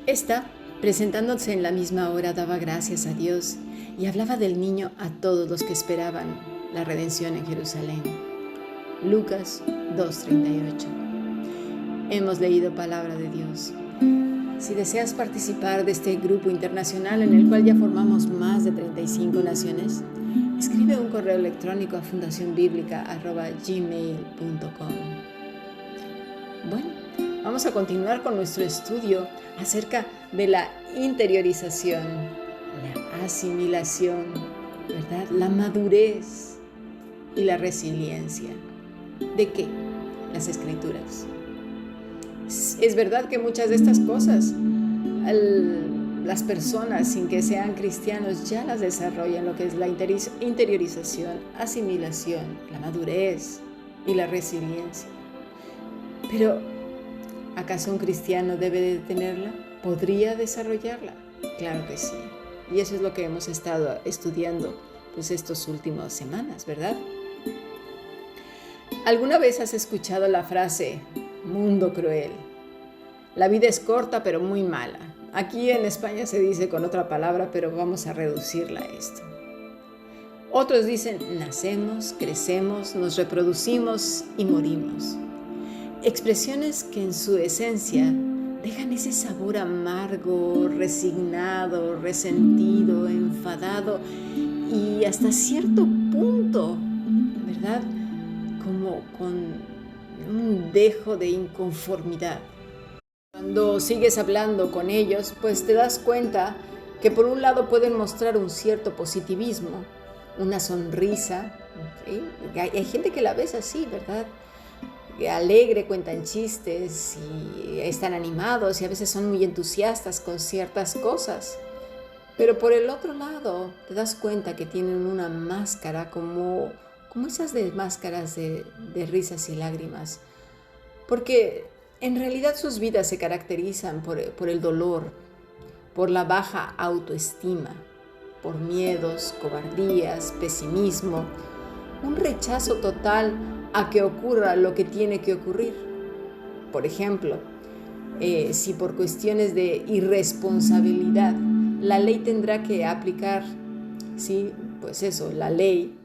Esta, presentándose en la misma hora, daba gracias a Dios y hablaba del niño a todos los que esperaban la redención en Jerusalén. Lucas 2:38. Hemos leído palabra de Dios. Si deseas participar de este grupo internacional en el cual ya formamos más de 35 naciones, escribe un correo electrónico a fundacionbiblica@gmail.com. Bueno, vamos a continuar con nuestro estudio acerca de la interiorización, la asimilación, ¿verdad? La madurez y la resiliencia. ¿De qué? Las Escrituras. Es verdad que muchas de estas cosas las personas sin que sean cristianos ya las desarrollan, lo que es la interiorización, asimilación, la madurez y la resiliencia. Pero, ¿acaso un cristiano debe de tenerla? ¿Podría desarrollarla? Claro que sí. Y eso es lo que hemos estado estudiando pues estas últimas semanas, ¿verdad? ¿Alguna vez has escuchado la frase mundo cruel? La vida es corta pero muy mala. Aquí en España se dice con otra palabra, pero vamos a reducirla a esto. Otros dicen nacemos, crecemos, nos reproducimos y morimos. Expresiones que en su esencia dejan ese sabor amargo, resignado, resentido, enfadado y hasta cierto punto, ¿verdad? Como con un dejo de inconformidad. Cuando sigues hablando con ellos, pues te das cuenta que por un lado pueden mostrar un cierto positivismo, una sonrisa, ¿sí? Hay gente que la ves así, ¿verdad? Alegre, cuentan chistes y están animados y a veces son muy entusiastas con ciertas cosas. Pero por el otro lado te das cuenta que tienen una máscara como esas de máscaras de risas y lágrimas. Porque en realidad sus vidas se caracterizan por el dolor, por la baja autoestima, por miedos, cobardías, pesimismo, un rechazo total a que ocurra lo que tiene que ocurrir. Por ejemplo, si por cuestiones de irresponsabilidad la ley tendrá que aplicar, sí, pues eso, la ley,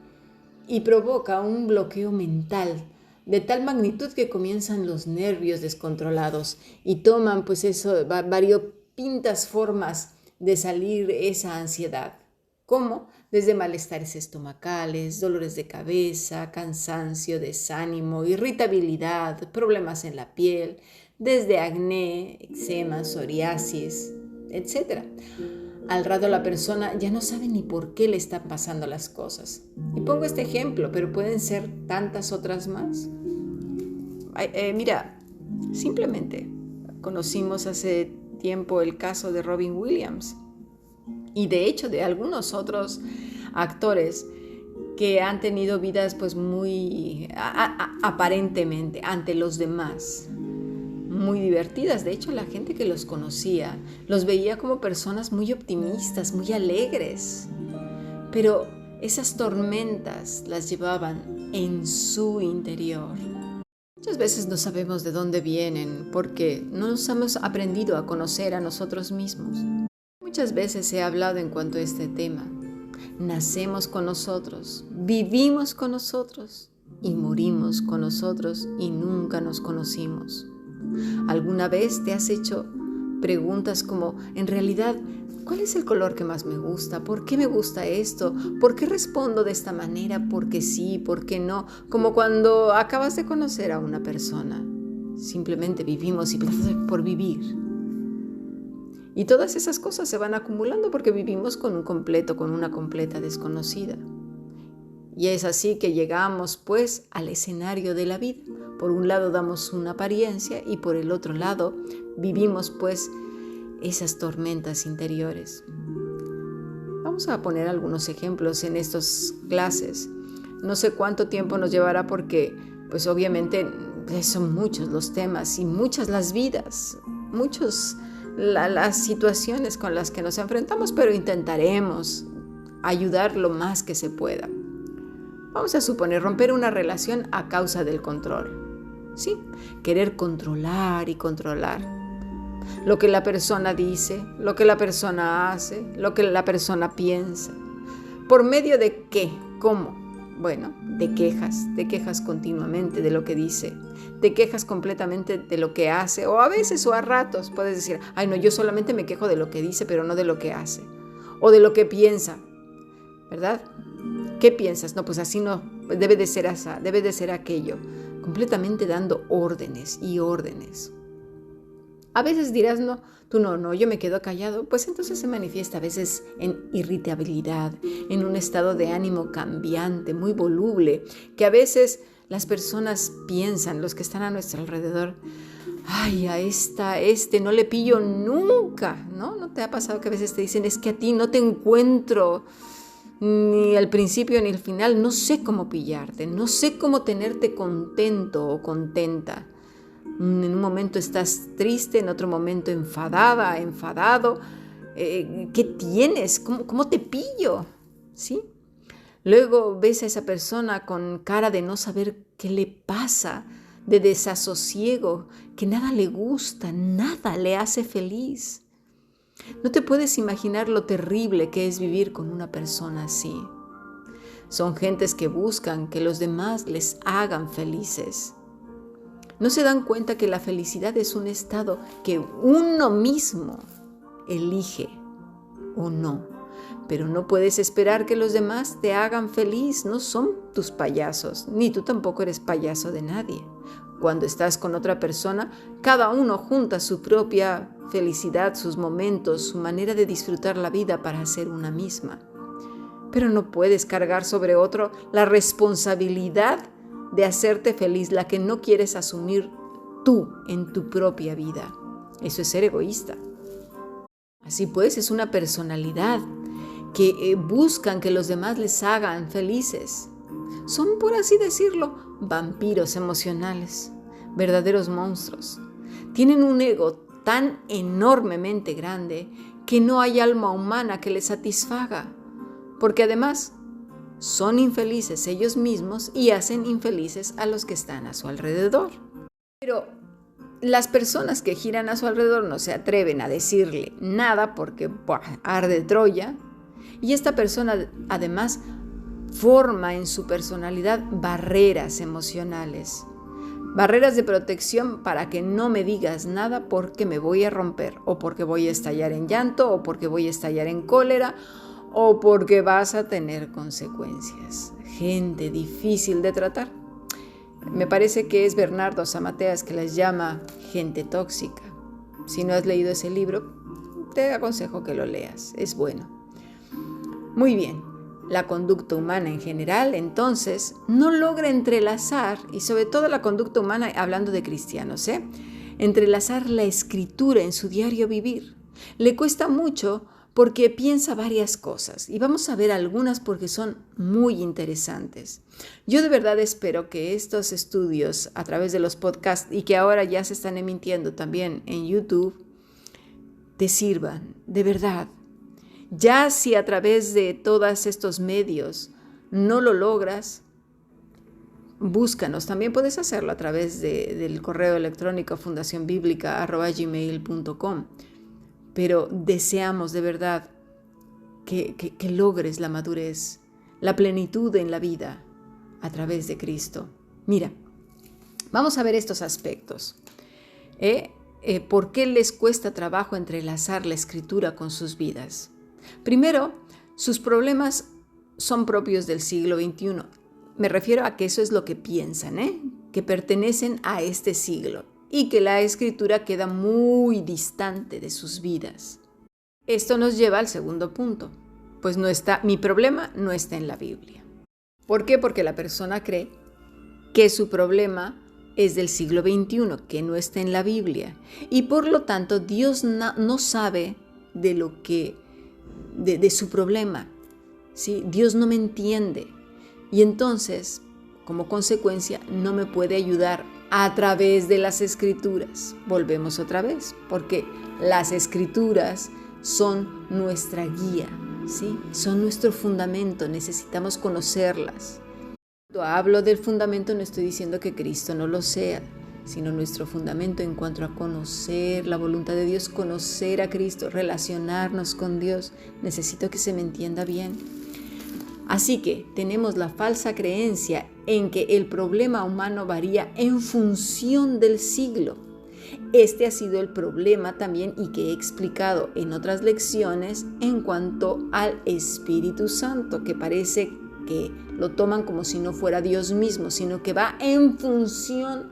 y provoca un bloqueo mental de tal magnitud que comienzan los nervios descontrolados y toman pues eso, variopintas formas de salir esa ansiedad. ¿Cómo? Desde malestares estomacales, dolores de cabeza, cansancio, desánimo, irritabilidad, problemas en la piel, desde acné, eczema, psoriasis, etc. Al rato la persona ya no sabe ni por qué le están pasando las cosas. Y pongo este ejemplo, pero pueden ser tantas otras más. Mira, simplemente conocimos hace tiempo el caso de Robin Williams y de hecho de algunos otros actores que han tenido vidas pues muy aparentemente ante los demás muy divertidas. De hecho, la gente que los conocía los veía como personas muy optimistas, muy alegres. Pero esas tormentas las llevaban en su interior. Muchas veces no sabemos de dónde vienen porque no nos hemos aprendido a conocer a nosotros mismos. Muchas veces he hablado en cuanto a este tema. Nacemos con nosotros, vivimos con nosotros y morimos con nosotros y nunca nos conocimos. ¿Alguna vez te has hecho preguntas como, en realidad, ¿cuál es el color que más me gusta? ¿Por qué me gusta esto? ¿Por qué respondo de esta manera? ¿Por qué sí? ¿Por qué no? Como cuando acabas de conocer a una persona. Simplemente vivimos y por vivir. Y todas esas cosas se van acumulando porque vivimos con una completa desconocida. Y es así que llegamos pues al escenario de la vida. Por un lado damos una apariencia y por el otro lado vivimos pues esas tormentas interiores. Vamos a poner algunos ejemplos en estas clases. No sé cuánto tiempo nos llevará porque pues obviamente son muchos los temas y muchas las vidas, muchas las situaciones con las que nos enfrentamos, pero intentaremos ayudar lo más que se pueda. Vamos a suponer romper una relación a causa del control. Sí, querer controlar y controlar. lo que la persona dice, lo que la persona hace, lo que la persona piensa. ¿Por medio de qué? ¿Cómo? Bueno, te quejas continuamente de lo que dice, te quejas completamente de lo que hace, o a veces o a ratos puedes decir, ay no, yo solamente me quejo de lo que dice, pero no de lo que hace, o de lo que piensa, ¿verdad? ¿Qué piensas? No, pues así no, debe de ser así, debe de ser aquello, completamente dando órdenes y órdenes. A veces dirás, no, tú no, yo me quedo callado, pues entonces se manifiesta a veces en irritabilidad, en un estado de ánimo cambiante, muy voluble, que a veces las personas piensan, los que están a nuestro alrededor, ay, a este no le pillo nunca, ¿no? ¿No te ha pasado que a veces te dicen, es que a ti no te encuentro ni al principio ni al final, no sé cómo pillarte, no sé cómo tenerte contento o contenta? En un momento estás triste, en otro momento enfadada, enfadado. ¿Qué tienes? ¿Cómo te pillo? ¿Sí? Luego ves a esa persona con cara de no saber qué le pasa, de desasosiego, que nada le gusta, nada le hace feliz. No te puedes imaginar lo terrible que es vivir con una persona así. Son gentes que buscan que los demás les hagan felices. No se dan cuenta que la felicidad es un estado que uno mismo elige o no. Pero no puedes esperar que los demás te hagan feliz. No son tus payasos, ni tú tampoco eres payaso de nadie. Cuando estás con otra persona, cada uno junta su propia felicidad, sus momentos, su manera de disfrutar la vida para hacer una misma. Pero no puedes cargar sobre otro la responsabilidad de hacerte feliz, la que no quieres asumir tú en tu propia vida. Eso es ser egoísta. Así pues, es una personalidad que buscan que los demás les hagan felices. Son, por así decirlo, vampiros emocionales, verdaderos monstruos. Tienen un ego tan enormemente grande que no hay alma humana que les satisfaga, porque además son infelices ellos mismos y hacen infelices a los que están a su alrededor. Pero las personas que giran a su alrededor no se atreven a decirle nada porque arde Troya. Y esta persona además forma en su personalidad barreras emocionales, barreras de protección para que no me digas nada porque me voy a romper, o porque voy a estallar en llanto, o porque voy a estallar en cólera, o porque vas a tener consecuencias. Gente difícil de tratar. Me parece que es Bernardo Samateas que las llama gente tóxica. Si no has leído ese libro, te aconsejo que lo leas. Es bueno. Muy bien. La conducta humana en general, entonces, no logra entrelazar, y sobre todo la conducta humana, hablando de cristianos, entrelazar la escritura en su diario vivir. Le cuesta mucho porque piensa varias cosas, y vamos a ver algunas porque son muy interesantes. Yo de verdad espero que estos estudios a través de los podcasts, y que ahora ya se están emitiendo también en YouTube, te sirvan, de verdad. Ya si a través de todos estos medios no lo logras, búscanos. También puedes hacerlo a través del correo electrónico fundacionbiblica@gmail.com. Pero deseamos de verdad que logres la madurez, la plenitud en la vida a través de Cristo. Mira, vamos a ver estos aspectos. ¿Por qué les cuesta trabajo entrelazar la escritura con sus vidas? Primero, sus problemas son propios del siglo XXI. Me refiero a que eso es lo que piensan, que pertenecen a este siglo y que la escritura queda muy distante de sus vidas. Esto nos lleva al segundo punto, pues mi problema no está en la Biblia. ¿Por qué? Porque la persona cree que su problema es del siglo XXI, que no está en la Biblia, y por lo tanto Dios no sabe de su problema, ¿sí? Dios no me entiende, y entonces, como consecuencia, no me puede ayudar a través de las escrituras. Volvemos otra vez, porque las escrituras son nuestra guía, ¿sí? Son nuestro fundamento, necesitamos conocerlas. Cuando hablo del fundamento no estoy diciendo que Cristo no lo sea, sino nuestro fundamento en cuanto a conocer la voluntad de Dios, conocer a Cristo, relacionarnos con Dios. Necesito que se me entienda bien. Así que tenemos la falsa creencia en que el problema humano varía en función del siglo. Este ha sido el problema también y que he explicado en otras lecciones en cuanto al Espíritu Santo, que parece que lo toman como si no fuera Dios mismo, sino que va en función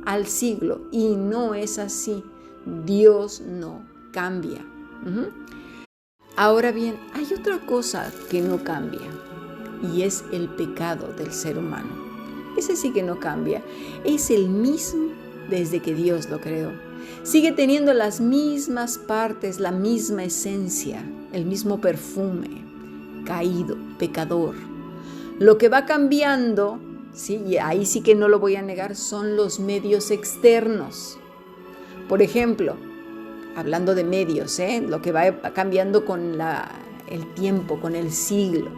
al siglo, y no es así. Dios no cambia. Ahora bien, hay otra cosa que no cambia, y es el pecado del ser humano. Ese sí que no cambia. Es el mismo desde que Dios lo creó. Sigue teniendo las mismas partes, la misma esencia, el mismo perfume, caído, pecador. Lo que va cambiando, sí, y ahí sí que no lo voy a negar, son los medios externos. Por ejemplo, hablando de medios, lo que va cambiando con el tiempo, con el siglo.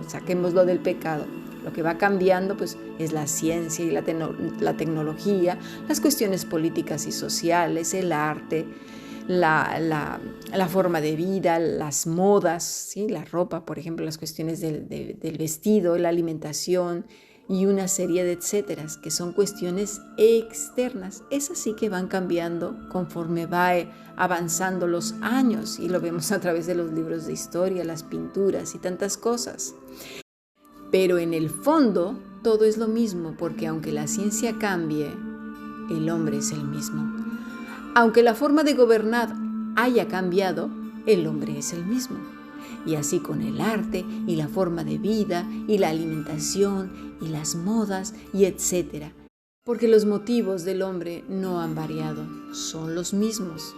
Saquémoslo del pecado. Lo que va cambiando pues, es la ciencia y la tecnología, las cuestiones políticas y sociales, el arte, la forma de vida, las modas, ¿sí? La ropa, por ejemplo, las cuestiones del vestido, la alimentación y una serie de etcéteras, que son cuestiones externas. Esas sí que van cambiando conforme va avanzando los años, y lo vemos a través de los libros de historia, las pinturas y tantas cosas. Pero en el fondo todo es lo mismo, porque aunque la ciencia cambie, el hombre es el mismo. Aunque la forma de gobernar haya cambiado, el hombre es el mismo. Y así con el arte y la forma de vida y la alimentación y las modas y etcétera. Porque los motivos del hombre no han variado, son los mismos.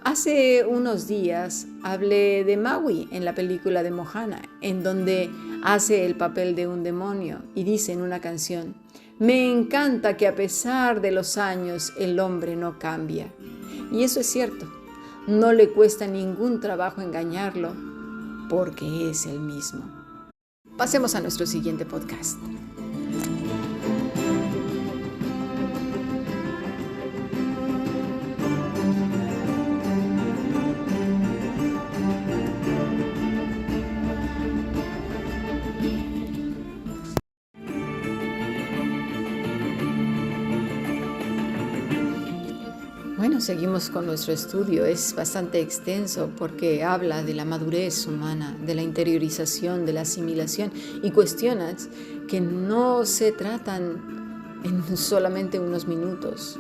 Hace unos días hablé de Maui en la película de Moana, en donde hace el papel de un demonio y dice en una canción: me encanta que a pesar de los años el hombre no cambia. Y eso es cierto, no le cuesta ningún trabajo engañarlo porque es el mismo. Pasemos a nuestro siguiente podcast. Bueno, seguimos con nuestro estudio. Es bastante extenso porque habla de la madurez humana, de la interiorización, de la asimilación y cuestiones que no se tratan en solamente unos minutos.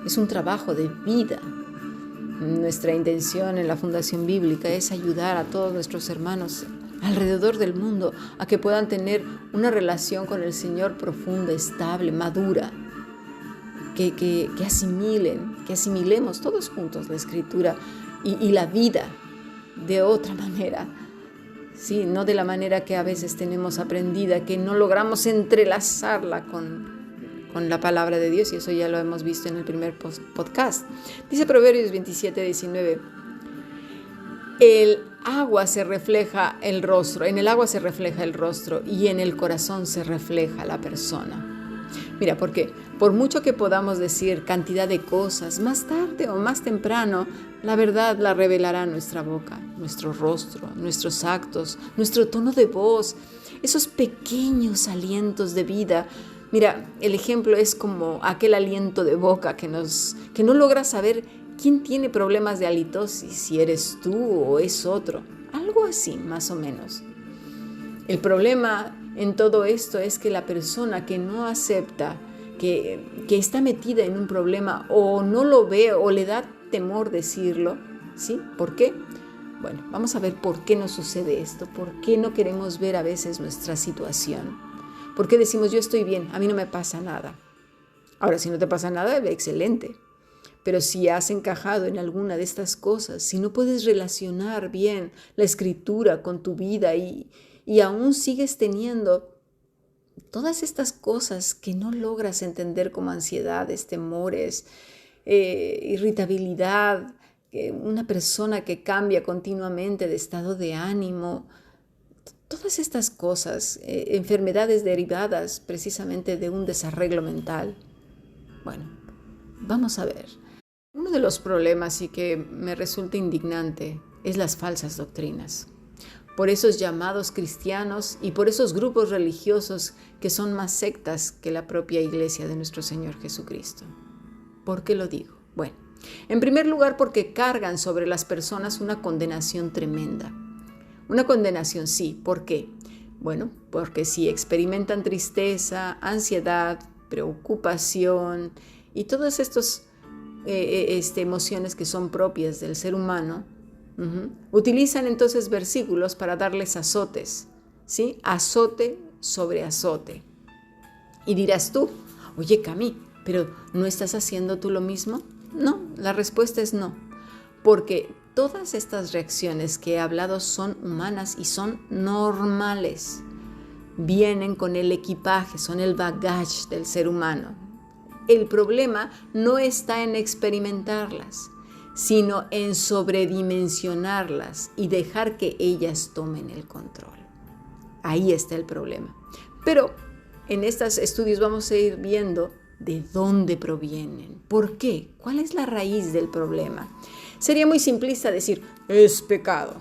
Es un trabajo de vida. Nuestra intención en la Fundación Bíblica es ayudar a todos nuestros hermanos alrededor del mundo a que puedan tener una relación con el Señor profunda, estable, madura. Que asimilemos todos juntos la Escritura y la vida de otra manera, ¿sí? No de la manera que a veces tenemos aprendida, que no logramos entrelazarla con la palabra de Dios, y eso ya lo hemos visto en el primer podcast. Dice Proverbios 27:19, en el agua se refleja el rostro y en el corazón se refleja la persona. Mira, porque por mucho que podamos decir cantidad de cosas, más tarde o más temprano, la verdad la revelará nuestra boca, nuestro rostro, nuestros actos, nuestro tono de voz, esos pequeños alientos de vida. Mira, el ejemplo es como aquel aliento de boca que no logra saber quién tiene problemas de halitosis, si eres tú o es otro. Algo así, más o menos. El problema en todo esto es que la persona que no acepta que está metida en un problema, o no lo ve o le da temor decirlo, ¿sí? ¿Por qué? Bueno, vamos a ver por qué nos sucede esto, por qué no queremos ver a veces nuestra situación, por qué decimos yo estoy bien, a mí no me pasa nada. Ahora, si no te pasa nada, excelente, pero si has encajado en alguna de estas cosas, si no puedes relacionar bien la Escritura con tu vida y aún sigues teniendo todas estas cosas que no logras entender, como ansiedades, temores, irritabilidad, una persona que cambia continuamente de estado de ánimo, todas estas cosas, enfermedades derivadas precisamente de un desarreglo mental. Bueno, vamos a ver. Uno de los problemas y que me resulta indignante es las falsas doctrinas. Por esos llamados cristianos y por esos grupos religiosos que son más sectas que la propia iglesia de nuestro Señor Jesucristo. ¿Por qué lo digo? Bueno, en primer lugar porque cargan sobre las personas una condenación tremenda. Una condenación, sí. ¿Por qué? Bueno, porque si experimentan tristeza, ansiedad, preocupación y todas estas emociones que son propias del ser humano, utilizan entonces versículos para darles azotes, ¿sí? Azote sobre azote. Y dirás tú, oye Cami, ¿pero no estás haciendo tú lo mismo? No, la respuesta es no, porque todas estas reacciones que he hablado son humanas y son normales. Vienen con el equipaje, son el baggage del ser humano. El problema no está en experimentarlas, sino en sobredimensionarlas y dejar que ellas tomen el control. Ahí está el problema. Pero en estos estudios vamos a ir viendo de dónde provienen, por qué, cuál es la raíz del problema. Sería muy simplista decir, es pecado.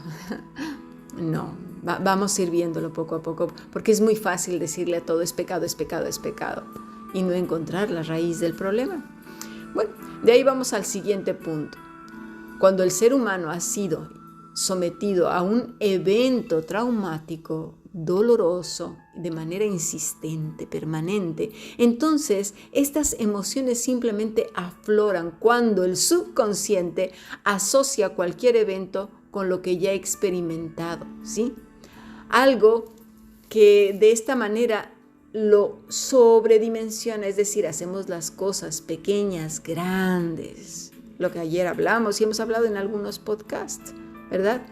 No, vamos a ir viéndolo poco a poco, porque es muy fácil decirle a todo, es pecado, es pecado, es pecado, y no encontrar la raíz del problema. Bueno, de ahí vamos al siguiente punto. Cuando el ser humano ha sido sometido a un evento traumático, doloroso, de manera insistente, permanente, entonces estas emociones simplemente afloran cuando el subconsciente asocia cualquier evento con lo que ya ha experimentado, ¿sí? Algo que de esta manera lo sobredimensiona, es decir, hacemos las cosas pequeñas, grandes, lo que ayer hablamos y hemos hablado en algunos podcasts, ¿verdad?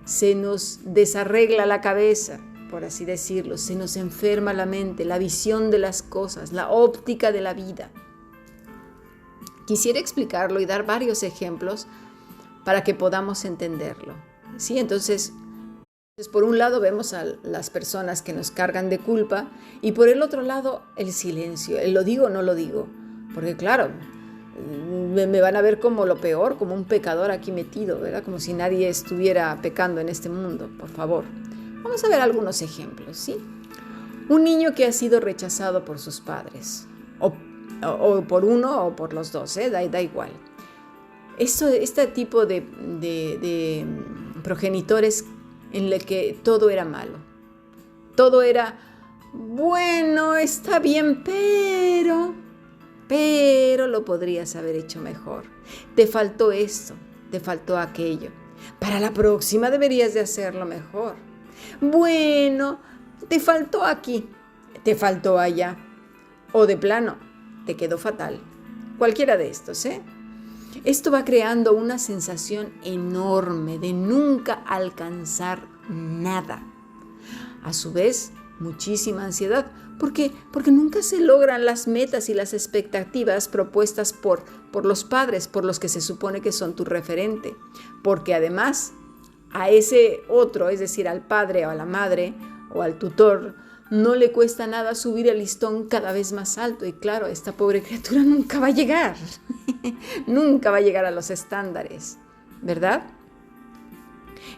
Se nos desarregla la cabeza, por así decirlo, se nos enferma la mente, la visión de las cosas, la óptica de la vida. Quisiera explicarlo y dar varios ejemplos para que podamos entenderlo, ¿sí? Entonces, por un lado vemos a las personas que nos cargan de culpa y por el otro lado el silencio, el lo digo o no lo digo, porque claro, me van a ver como lo peor, como un pecador aquí metido, ¿verdad? Como si nadie estuviera pecando en este mundo, por favor. Vamos a ver algunos ejemplos, ¿sí? Un niño que ha sido rechazado por sus padres, o por uno o por los dos, da igual. Este tipo de progenitores en el que todo era malo. Todo era, bueno, está bien, pero lo podrías haber hecho mejor. Te faltó esto, te faltó aquello. Para la próxima deberías de hacerlo mejor. Bueno, te faltó aquí, te faltó allá. O de plano, te quedó fatal. Cualquiera de estos, ¿eh? Esto va creando una sensación enorme de nunca alcanzar nada. A su vez, muchísima ansiedad. ¿Por qué? Porque nunca se logran las metas y las expectativas propuestas por los padres, por los que se supone que son tu referente. Porque además, a ese otro, es decir, al padre o a la madre o al tutor, no le cuesta nada subir el listón cada vez más alto. Y claro, esta pobre criatura nunca va a llegar. Nunca va a llegar a los estándares, ¿verdad?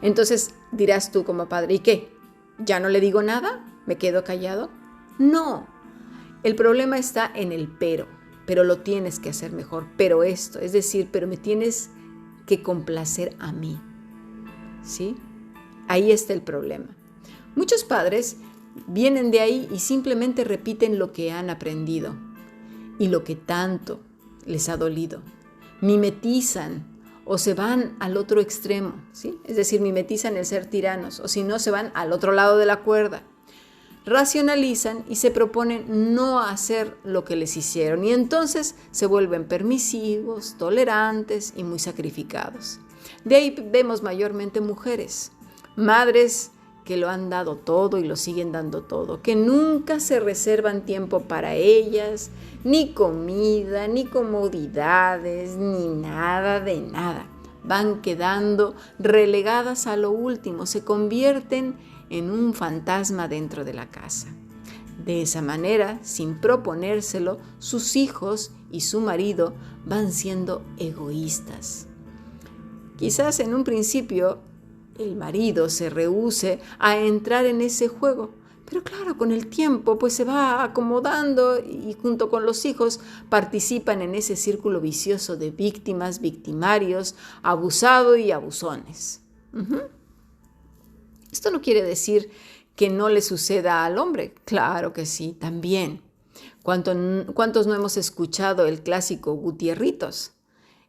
Entonces dirás tú como padre, ¿y qué? ¿Ya no le digo nada? ¿Me quedo callado? No, el problema está en el pero lo tienes que hacer mejor, pero esto, es decir, pero me tienes que complacer a mí, ¿sí? Ahí está el problema. Muchos padres vienen de ahí y simplemente repiten lo que han aprendido y lo que tanto les ha dolido. Mimetizan o se van al otro extremo, ¿sí? Es decir, mimetizan el ser tiranos o si no se van al otro lado de la cuerda. Racionalizan y se proponen no hacer lo que les hicieron y entonces se vuelven permisivos, tolerantes y muy sacrificados. De ahí vemos mayormente mujeres, madres que lo han dado todo y lo siguen dando todo, que nunca se reservan tiempo para ellas, ni comida, ni comodidades, ni nada de nada. Van quedando relegadas a lo último, se convierten en un fantasma dentro de la casa. De esa manera, sin proponérselo, sus hijos y su marido van siendo egoístas. Quizás en un principio el marido se rehúse a entrar en ese juego, pero claro, con el tiempo pues se va acomodando y junto con los hijos participan en ese círculo vicioso de víctimas, victimarios, abusados y abusones. Esto no quiere decir que no le suceda al hombre. Claro que sí, también. ¿Cuántos no hemos escuchado el clásico Gutierritos?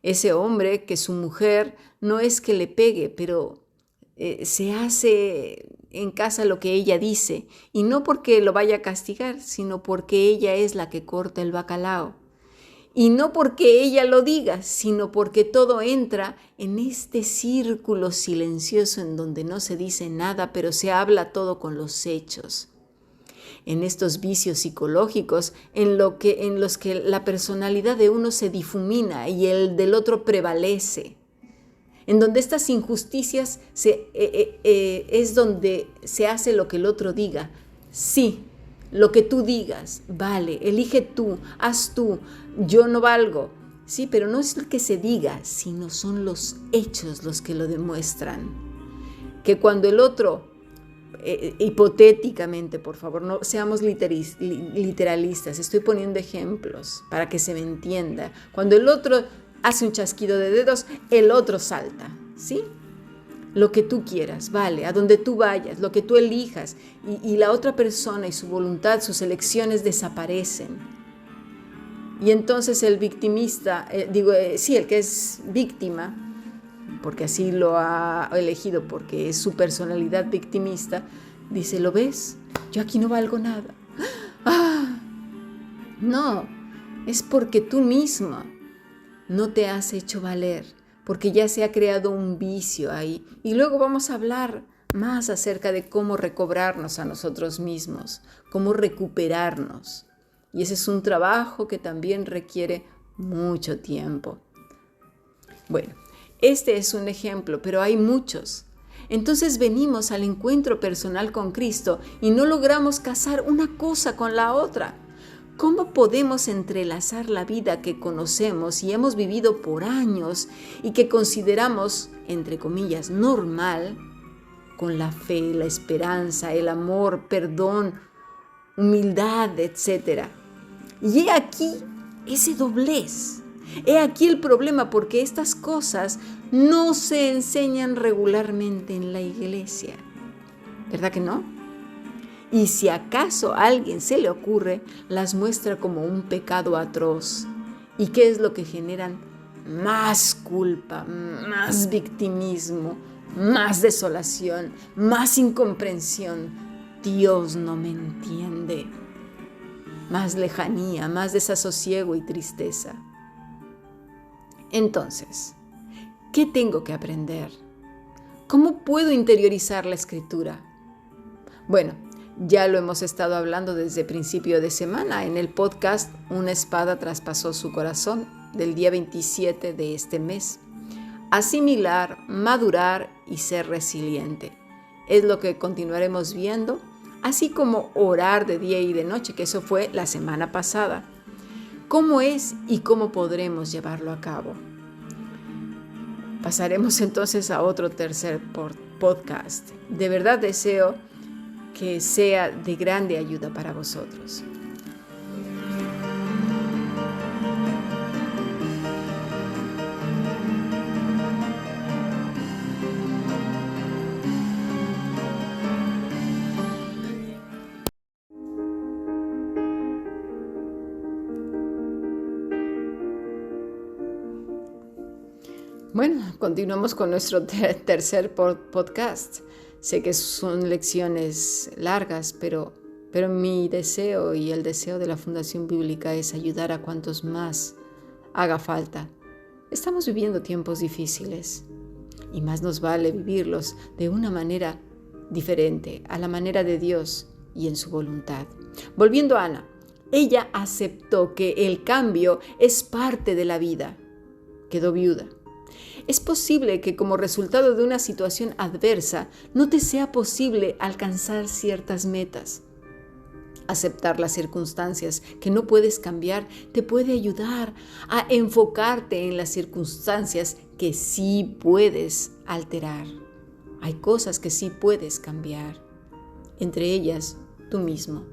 Ese hombre que su mujer no es que le pegue, pero se hace en casa lo que ella dice, y no porque lo vaya a castigar, sino porque ella es la que corta el bacalao. Y no porque ella lo diga, sino porque todo entra en este círculo silencioso en donde no se dice nada, pero se habla todo con los hechos. En estos vicios psicológicos en los que la personalidad de uno se difumina y el del otro prevalece. En donde estas injusticias es donde se hace lo que el otro diga. Sí, lo que tú digas, vale, elige tú, haz tú, yo no valgo. Sí, pero no es lo que se diga, sino son los hechos los que lo demuestran. Que cuando el otro, hipotéticamente, por favor, no seamos literalistas, estoy poniendo ejemplos para que se me entienda. Cuando el otro hace un chasquido de dedos, el otro salta, ¿sí? Lo que tú quieras, vale, a donde tú vayas, lo que tú elijas, y la otra persona y su voluntad, sus elecciones desaparecen. Y entonces el victimista, el que es víctima, porque así lo ha elegido, porque es su personalidad victimista, dice, ¿lo ves? Yo aquí no valgo nada. ¡Ah! No, es porque tú misma no te has hecho valer, porque ya se ha creado un vicio ahí. Y luego vamos a hablar más acerca de cómo recobrarnos a nosotros mismos, cómo recuperarnos. Y ese es un trabajo que también requiere mucho tiempo. Bueno, este es un ejemplo, pero hay muchos. Entonces venimos al encuentro personal con Cristo y no logramos casar una cosa con la otra. ¿Cómo podemos entrelazar la vida que conocemos y hemos vivido por años y que consideramos, entre comillas, normal, con la fe, la esperanza, el amor, perdón, humildad, etc.? Y he aquí ese doblez. He aquí el problema, porque estas cosas no se enseñan regularmente en la iglesia. ¿Verdad que no? Y si acaso a alguien se le ocurre, las muestra como un pecado atroz. ¿Y qué es lo que generan? Más culpa, más victimismo, más desolación, más incomprensión. Dios no me entiende. Más lejanía, más desasosiego y tristeza. Entonces, ¿qué tengo que aprender? ¿Cómo puedo interiorizar la Escritura? Bueno, ya lo hemos estado hablando desde principio de semana en el podcast Una espada traspasó su corazón del día 27 de este mes. Asimilar, madurar y ser resiliente. Es lo que continuaremos viendo, así como orar de día y de noche, que eso fue la semana pasada. ¿Cómo es y cómo podremos llevarlo a cabo? Pasaremos entonces a otro tercer podcast. De verdad deseo que sea de grande ayuda para vosotros. Bueno, continuamos con nuestro tercer podcast. Sé que son lecciones largas, pero mi deseo y el deseo de la Fundación Bíblica es ayudar a cuantos más haga falta. Estamos viviendo tiempos difíciles y más nos vale vivirlos de una manera diferente, a la manera de Dios y en su voluntad. Volviendo a Ana, ella aceptó que el cambio es parte de la vida. Quedó viuda. Es posible que como resultado de una situación adversa no te sea posible alcanzar ciertas metas. Aceptar las circunstancias que no puedes cambiar te puede ayudar a enfocarte en las circunstancias que sí puedes alterar. Hay cosas que sí puedes cambiar, entre ellas tú mismo.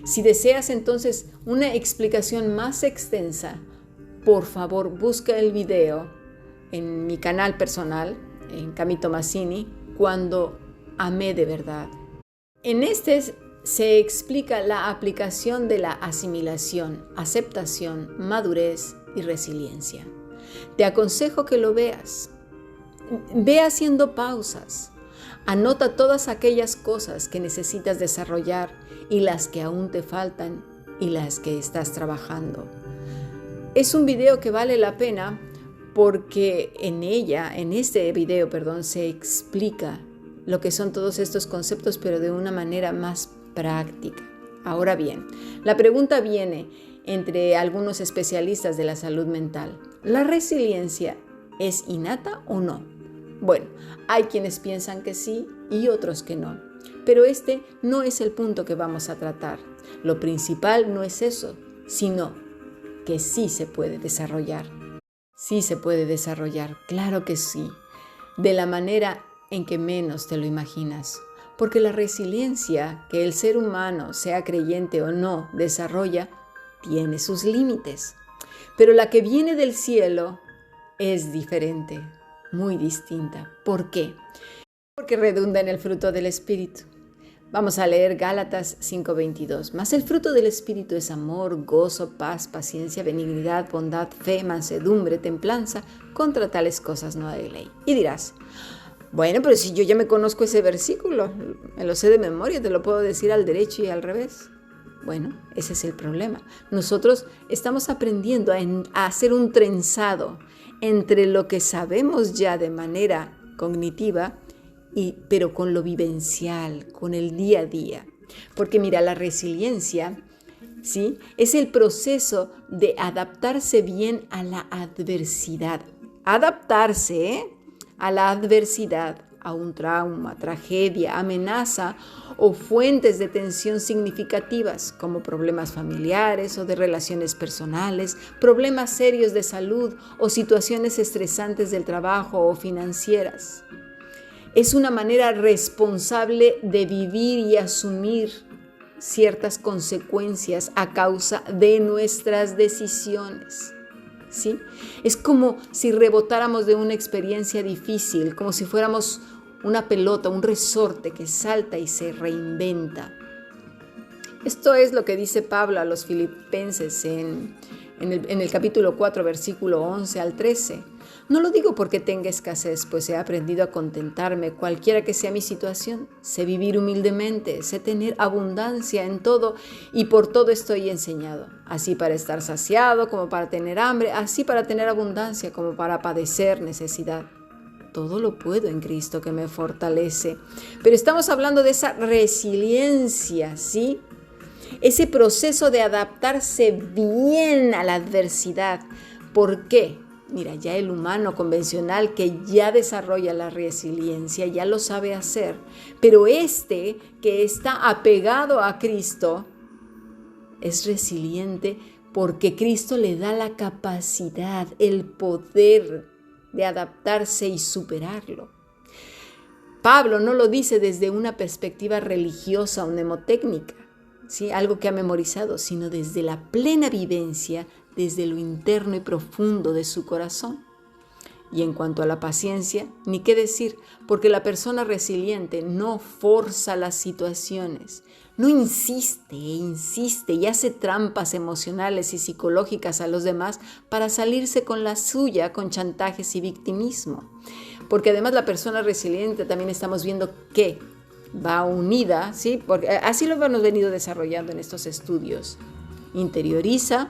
Si deseas entonces una explicación más extensa, por favor busca el video en mi canal personal, en Cami Tomasini, Cuando amé de verdad. En este se explica la aplicación de la asimilación, aceptación, madurez y resiliencia. Te aconsejo que lo veas. Ve haciendo pausas. Anota todas aquellas cosas que necesitas desarrollar y las que aún te faltan y las que estás trabajando. Es un video que vale la pena porque en este video, se explica lo que son todos estos conceptos, pero de una manera más práctica. Ahora bien, la pregunta viene entre algunos especialistas de la salud mental. ¿La resiliencia es innata o no? Bueno, hay quienes piensan que sí y otros que no. Pero este no es el punto que vamos a tratar. Lo principal no es eso, sino que sí se puede desarrollar. Sí se puede desarrollar, claro que sí, de la manera en que menos te lo imaginas. Porque la resiliencia que el ser humano, sea creyente o no, desarrolla, tiene sus límites. Pero la que viene del cielo es diferente, muy distinta. ¿Por qué? Porque redunda en el fruto del Espíritu. Vamos a leer Gálatas 5:22. Mas el fruto del Espíritu es amor, gozo, paz, paciencia, benignidad, bondad, fe, mansedumbre, templanza. Contra tales cosas no hay ley. Y dirás, bueno, pero si yo ya me conozco ese versículo, me lo sé de memoria, te lo puedo decir al derecho y al revés. Bueno, ese es el problema. Nosotros estamos aprendiendo a hacer un trenzado entre lo que sabemos ya de manera cognitiva, pero con lo vivencial, con el día a día. Porque mira, la resiliencia, ¿sí?, es el proceso de adaptarse bien a la adversidad. Adaptarse, a la adversidad, a un trauma, tragedia, amenaza o fuentes de tensión significativas como problemas familiares o de relaciones personales, problemas serios de salud o situaciones estresantes del trabajo o financieras. Es una manera responsable de vivir y asumir ciertas consecuencias a causa de nuestras decisiones. ¿Sí? Es como si rebotáramos de una experiencia difícil, como si fuéramos una pelota, un resorte que salta y se reinventa. Esto es lo que dice Pablo a los filipenses en el capítulo 4, versículo 11 al 13. No lo digo porque tenga escasez, pues he aprendido a contentarme cualquiera que sea mi situación. Sé vivir humildemente, sé tener abundancia en todo y por todo estoy enseñado. Así para estar saciado como para tener hambre, así para tener abundancia como para padecer necesidad. Todo lo puedo en Cristo que me fortalece. Pero estamos hablando de esa resiliencia, ¿sí? Ese proceso de adaptarse bien a la adversidad. ¿Por qué? Mira, ya el humano convencional que ya desarrolla la resiliencia, ya lo sabe hacer, pero este que está apegado a Cristo es resiliente porque Cristo le da la capacidad, el poder de adaptarse y superarlo. Pablo no lo dice desde una perspectiva religiosa o mnemotécnica, ¿sí?, algo que ha memorizado, sino desde la plena vivencia, desde lo interno y profundo de su corazón. Y en cuanto a la paciencia, ni qué decir, porque la persona resiliente no forza las situaciones, no insiste y hace trampas emocionales y psicológicas a los demás para salirse con la suya con chantajes y victimismo. Porque además la persona resiliente también estamos viendo que va unida, ¿sí?, porque así lo hemos venido desarrollando en estos estudios. Interioriza,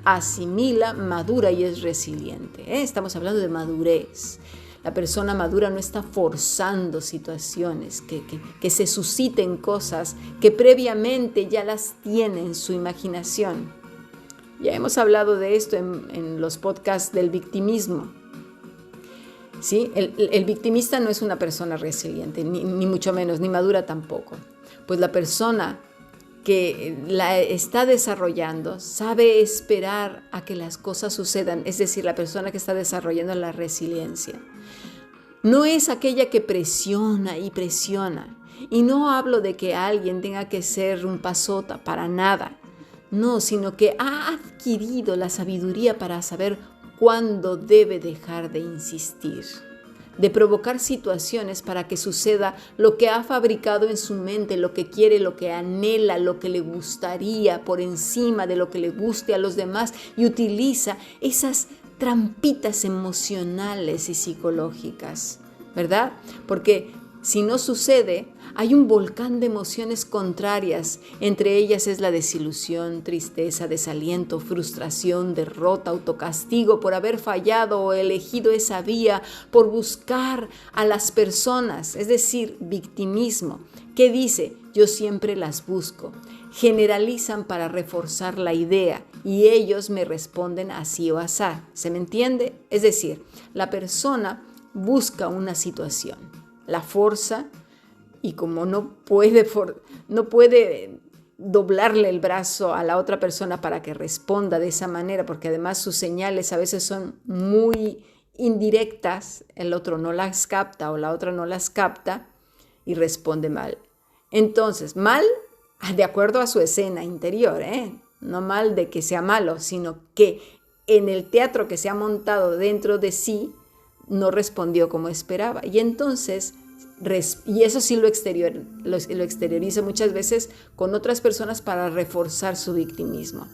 asimila, madura y es resiliente. Estamos hablando de madurez. La persona madura no está forzando situaciones, que se susciten cosas que previamente ya las tiene en su imaginación. Ya hemos hablado de esto en los podcasts del victimismo. ¿Sí? El victimista no es una persona resiliente, ni mucho menos, ni madura tampoco. Pues la persona que la está desarrollando sabe esperar a que las cosas sucedan, es decir, la persona que está desarrollando la resiliencia. No es aquella que presiona y presiona. Y no hablo de que alguien tenga que ser un pasota, para nada. No, sino que ha adquirido la sabiduría para saber cuándo debe dejar de insistir, de provocar situaciones para que suceda lo que ha fabricado en su mente, lo que quiere, lo que anhela, lo que le gustaría, por encima de lo que le guste a los demás, y utiliza esas trampitas emocionales y psicológicas, ¿verdad? Porque si no sucede, hay un volcán de emociones contrarias. Entre ellas es la desilusión, tristeza, desaliento, frustración, derrota, autocastigo por haber fallado o elegido esa vía, por buscar a las personas, es decir, victimismo. ¿Qué dice? Yo siempre las busco. Generalizan para reforzar la idea y ellos me responden así o asá. ¿Se me entiende? Es decir, la persona busca una situación, la forza, y como no puede doblarle el brazo a la otra persona para que responda de esa manera, porque además sus señales a veces son muy indirectas, el otro no las capta o la otra no las capta y responde mal. Entonces, mal de acuerdo a su escena interior, no mal de que sea malo, sino que en el teatro que se ha montado dentro de sí no respondió como esperaba. Y entonces, y eso sí lo exterioriza muchas veces con otras personas para reforzar su victimismo.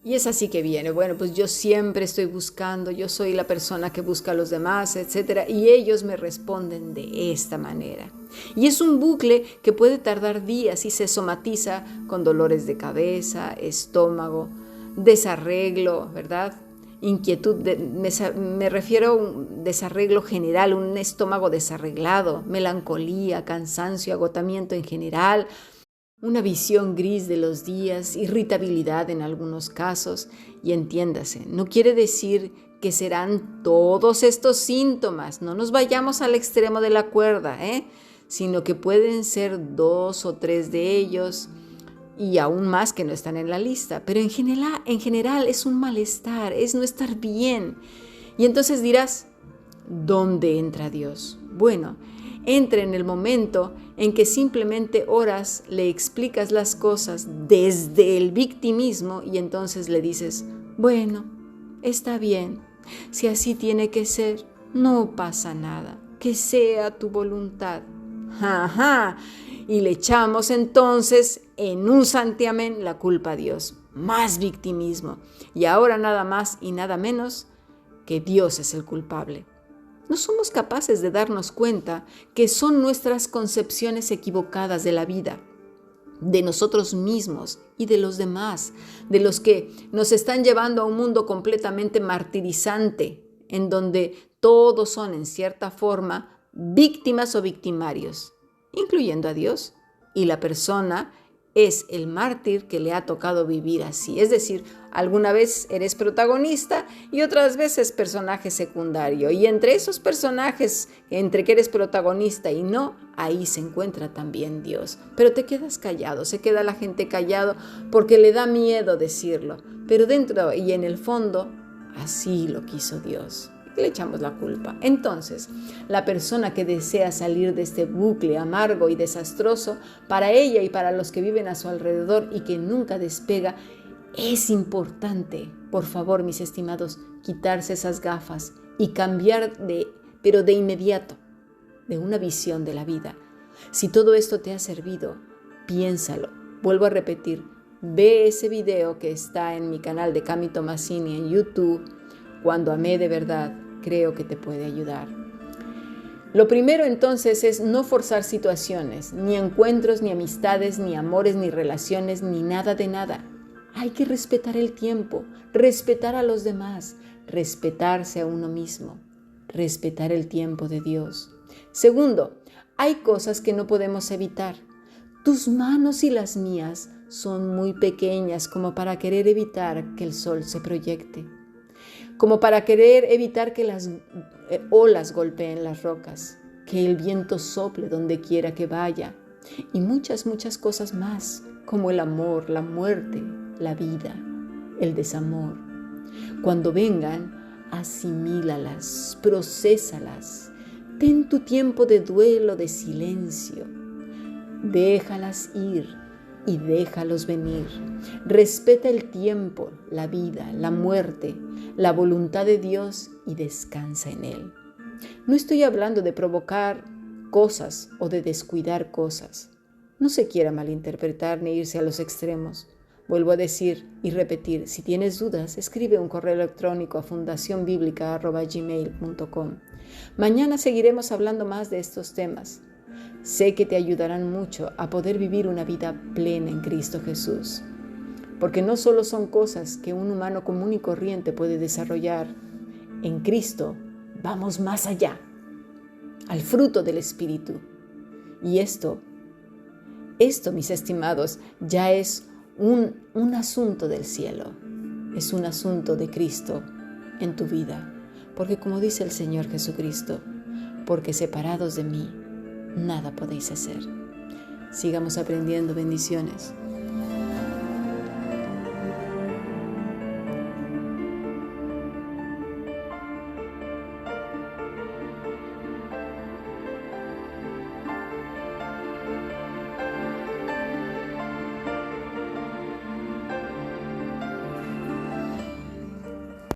Y es así que viene, bueno, pues yo siempre estoy buscando, yo soy la persona que busca a los demás, etc. Y ellos me responden de esta manera. Y es un bucle que puede tardar días y se somatiza con dolores de cabeza, estómago, desarreglo, ¿verdad? Inquietud, me refiero a un desarreglo general, un estómago desarreglado, melancolía, cansancio, agotamiento en general, una visión gris de los días, irritabilidad en algunos casos. Y entiéndase, no quiere decir que serán todos estos síntomas, no nos vayamos al extremo de la cuerda, sino que pueden ser 2 o 3 de ellos, y aún más que no están en la lista, pero en general es un malestar, es no estar bien. Y entonces dirás, ¿dónde entra Dios? Bueno, entra en el momento en que simplemente oras, le explicas las cosas desde el victimismo y entonces le dices, bueno, está bien, si así tiene que ser, no pasa nada, que sea tu voluntad. Ajá. Y le echamos entonces en un santiamén la culpa a Dios. Más victimismo. Y ahora nada más y nada menos que Dios es el culpable. No somos capaces de darnos cuenta que son nuestras concepciones equivocadas de la vida, de nosotros mismos y de los demás, de los que nos están llevando a un mundo completamente martirizante, en donde todos son en cierta forma víctimas o victimarios, incluyendo a Dios, y la persona es el mártir que le ha tocado vivir así. Es decir, alguna vez eres protagonista y otras veces personaje secundario. Y entre esos personajes, entre que eres protagonista y no, ahí se encuentra también Dios. Pero te quedas callado, se queda la gente callado porque le da miedo decirlo. Pero dentro y en el fondo, así lo quiso Dios. Le echamos la culpa. Entonces, la persona que desea salir de este bucle amargo y desastroso, para ella y para los que viven a su alrededor y que nunca despega, es importante, por favor, mis estimados, quitarse esas gafas y cambiar pero de inmediato, de una visión de la vida. Si todo esto te ha servido, piénsalo. Vuelvo a repetir, ve ese video que está en mi canal de Cami Tomasini en YouTube, Cuando amé de verdad. Creo que te puede ayudar. Lo primero entonces es no forzar situaciones, ni encuentros, ni amistades, ni amores, ni relaciones, ni nada de nada. Hay que respetar el tiempo, respetar a los demás, respetarse a uno mismo, respetar el tiempo de Dios. Segundo, hay cosas que no podemos evitar. Tus manos y las mías son muy pequeñas como para querer evitar que el sol se proyecte, como para querer evitar que las olas golpeen las rocas, que el viento sople donde quiera que vaya y muchas cosas más. como el amor, la muerte, la vida, el desamor. Cuando vengan, asimílalas, prosésalas. Ten tu tiempo de duelo, de silencio. Déjalas ir y déjalos venir. Respeta el tiempo, la vida, la muerte, la voluntad de Dios y descansa en Él. No estoy hablando de provocar cosas o de descuidar cosas. No se quiera malinterpretar ni irse a los extremos. Vuelvo a decir y repetir, si tienes dudas, escribe un correo electrónico a fundacionbiblica@gmail.com. Mañana seguiremos hablando más de estos temas. Sé que te ayudarán mucho a poder vivir una vida plena en Cristo Jesús. Porque no solo son cosas que un humano común y corriente puede desarrollar. En Cristo vamos más allá, al fruto del Espíritu. Y esto, mis estimados, ya es un asunto del cielo. Es un asunto de Cristo en tu vida. Porque como dice el Señor Jesucristo, porque separados de mí, nada podéis hacer. Sigamos aprendiendo. Bendiciones.